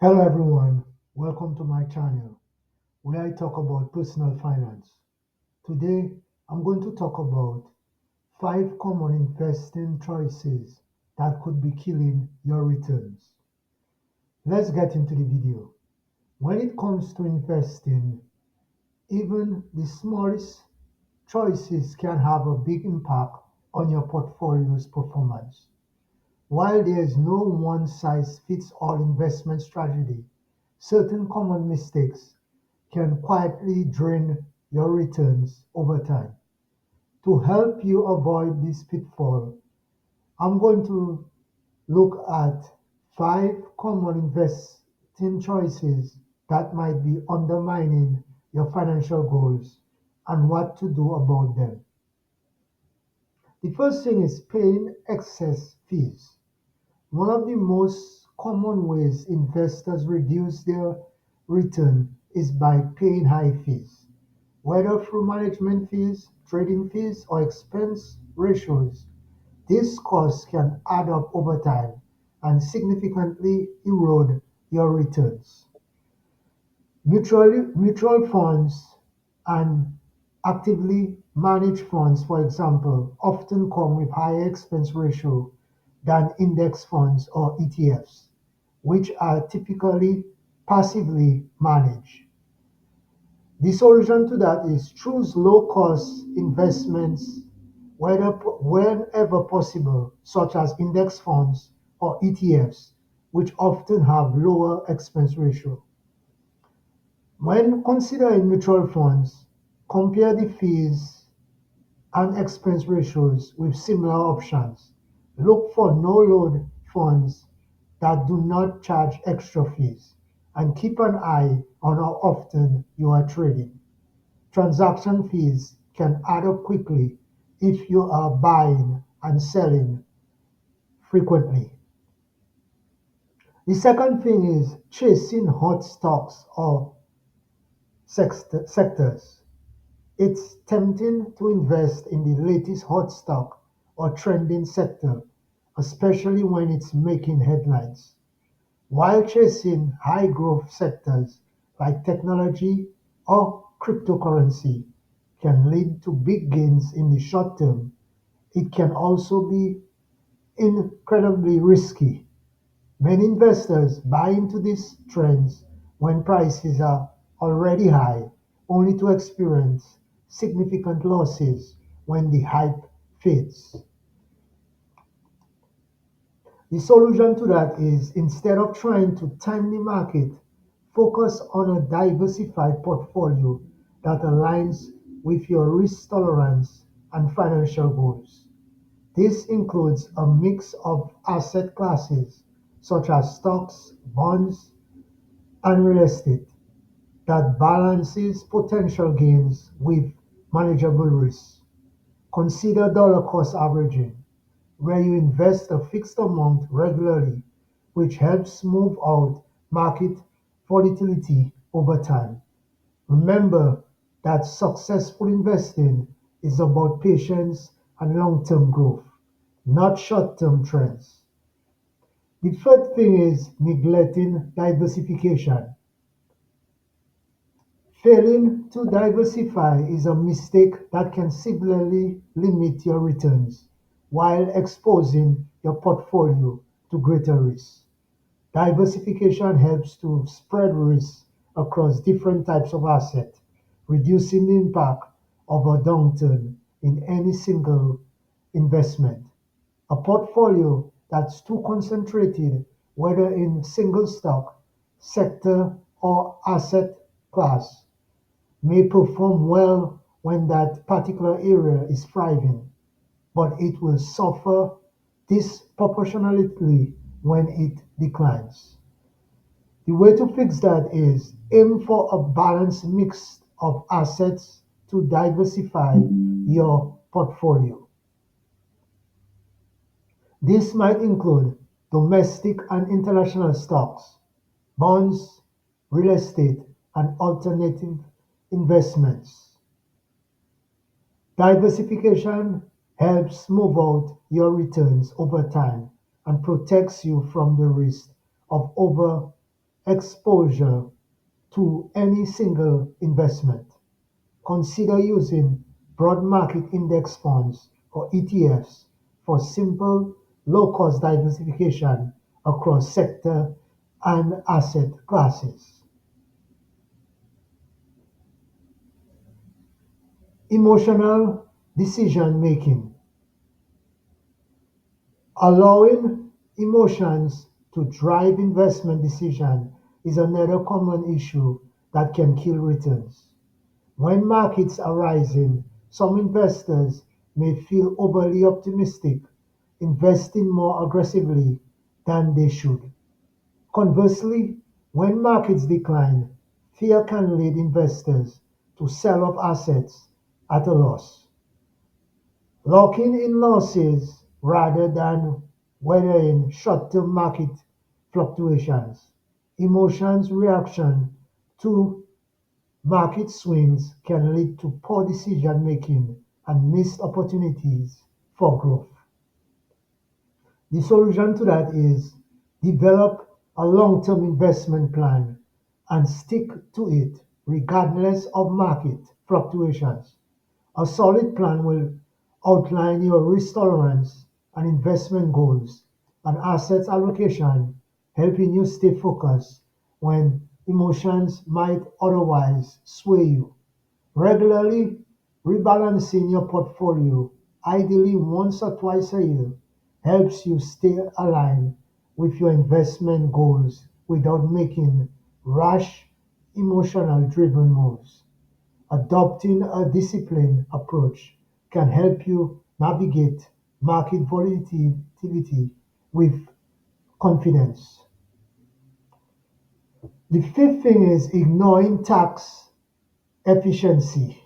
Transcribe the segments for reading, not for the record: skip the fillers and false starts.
Hello everyone, welcome to my channel where I talk about personal finance. Today I'm going to talk about 5 common investing choices that could be killing your returns. Let's get into the video. When it comes to investing, even the smallest choices can have a big impact on your portfolio's performance. While there is no one-size-fits-all investment strategy, certain common mistakes can quietly drain your returns over time. To help you avoid this pitfall, I'm going to look at 5 common investing choices that might be undermining your financial goals and what to do about them. The first thing is paying excess fees. One of the most common ways investors reduce their return is by paying high fees, whether through management fees, trading fees, or expense ratios. These costs can add up over time and significantly erode your returns. Mutual funds and actively managed funds, for example, often come with higher expense ratio than index funds or ETFs, which are typically passively managed. The solution to that is choose low-cost investments whenever possible, such as index funds or ETFs, which often have lower expense ratio. When considering mutual funds, compare the fees and expense ratios with similar options. Look for no-load funds that do not charge extra fees, and keep an eye on how often you are trading. Transaction fees can add up quickly if you are buying and selling frequently. The second thing is chasing hot stocks or sectors. It's tempting to invest in the latest hot stock or trending sector, especially when it's making headlines, while chasing high growth sectors like technology or cryptocurrency can lead to big gains in the short term. It can also be incredibly risky. Many investors buy into these trends when prices are already high, only to experience significant losses when the hype fades. The solution to that is, instead of trying to time the market, focus on a diversified portfolio that aligns with your risk tolerance and financial goals. This includes a mix of asset classes such as stocks, bonds, and real estate that balances potential gains with manageable risks. Consider dollar cost averaging, where you invest a fixed amount regularly, which helps smooth out market volatility over time. Remember that successful investing is about patience and long-term growth, not short-term trends. The third thing is neglecting diversification. Failing to diversify is a mistake that can severely limit your returns while exposing your portfolio to greater risk. Diversification helps to spread risk across different types of assets, reducing the impact of a downturn in any single investment. A portfolio that's too concentrated, whether in single stock, sector, or asset class, may perform well when that particular area is thriving, but it will suffer disproportionately when it declines. The way to fix that is aim for a balanced mix of assets to diversify your portfolio. This might include domestic and international stocks, bonds, real estate, and alternative investments. Diversification helps smooth out your returns over time and protects you from the risk of overexposure. exposure to any single investment. Consider using broad market index funds or ETFs for simple, low-cost diversification across sector and asset classes. Emotional decision making. Allowing emotions to drive investment decision is another common issue that can kill returns. When markets are rising, some investors may feel overly optimistic, investing more aggressively than they should. Conversely, when markets decline, fear can lead investors to sell off assets at a loss, locking in losses rather than weathering short-term market fluctuations. Emotions reaction to market swings can lead to poor decision-making and missed opportunities for growth. The solution to that is develop a long-term investment plan and stick to it regardless of market fluctuations. A solid plan will outline your risk tolerance and investment goals and assets allocation, helping you stay focused when emotions might otherwise sway you. Regularly rebalancing your portfolio, ideally once or twice a year, helps you stay aligned with your investment goals without making rash, emotional driven moves. Adopting a disciplined approach can help you navigate market volatility with confidence. The fifth thing is ignoring tax efficiency.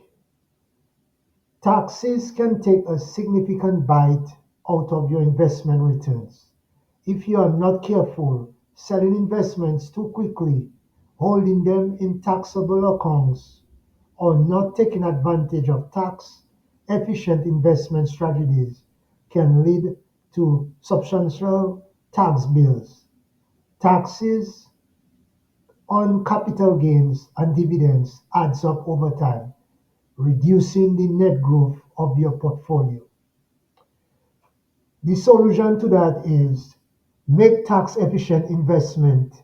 Taxes can take a significant bite out of your investment returns. If you are not careful, selling investments too quickly, holding them in taxable accounts, or not taking advantage of tax efficient investment strategies can lead to substantial tax bills. Taxes on capital gains and dividends adds up over time, reducing the net growth of your portfolio. The solution to that is make tax efficient investment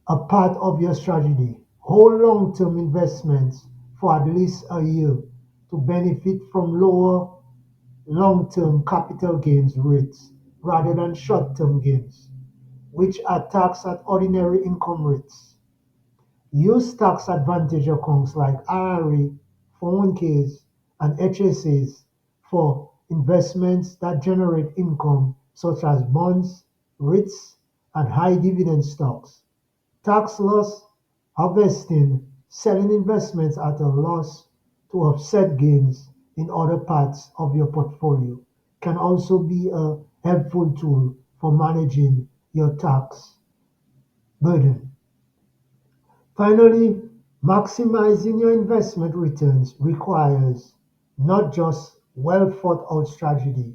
a part of your strategy. Hold long-term investments for at least a year to benefit from lower long-term capital gains rates rather than short-term gains, which are taxed at ordinary income rates. Use tax advantage accounts like IRA, 401ks, and HSAs for investments that generate income such as bonds, REITs, and high dividend stocks. Tax loss harvesting, selling investments at a loss to offset gains in other parts of your portfolio, can also be a helpful tool for managing your tax burden. Finally, maximizing your investment returns requires not just well thought out strategy,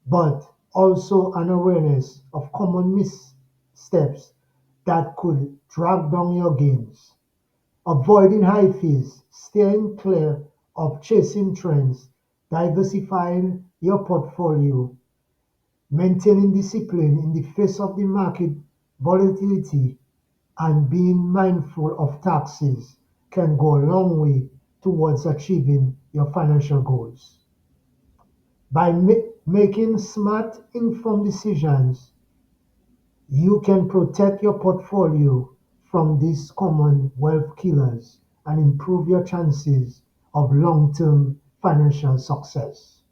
but also an awareness of common missteps that could drag down your gains. Avoiding high fees, staying clear of chasing trends, diversifying your portfolio, maintaining discipline in the face of the market volatility, and being mindful of taxes can go a long way towards achieving your financial goals. By making smart, informed decisions, you can protect your portfolio from these common wealth killers and improve your chances of long-term financial success.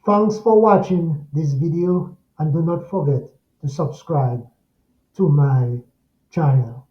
Thanks for watching this video and do not forget to subscribe to my channel.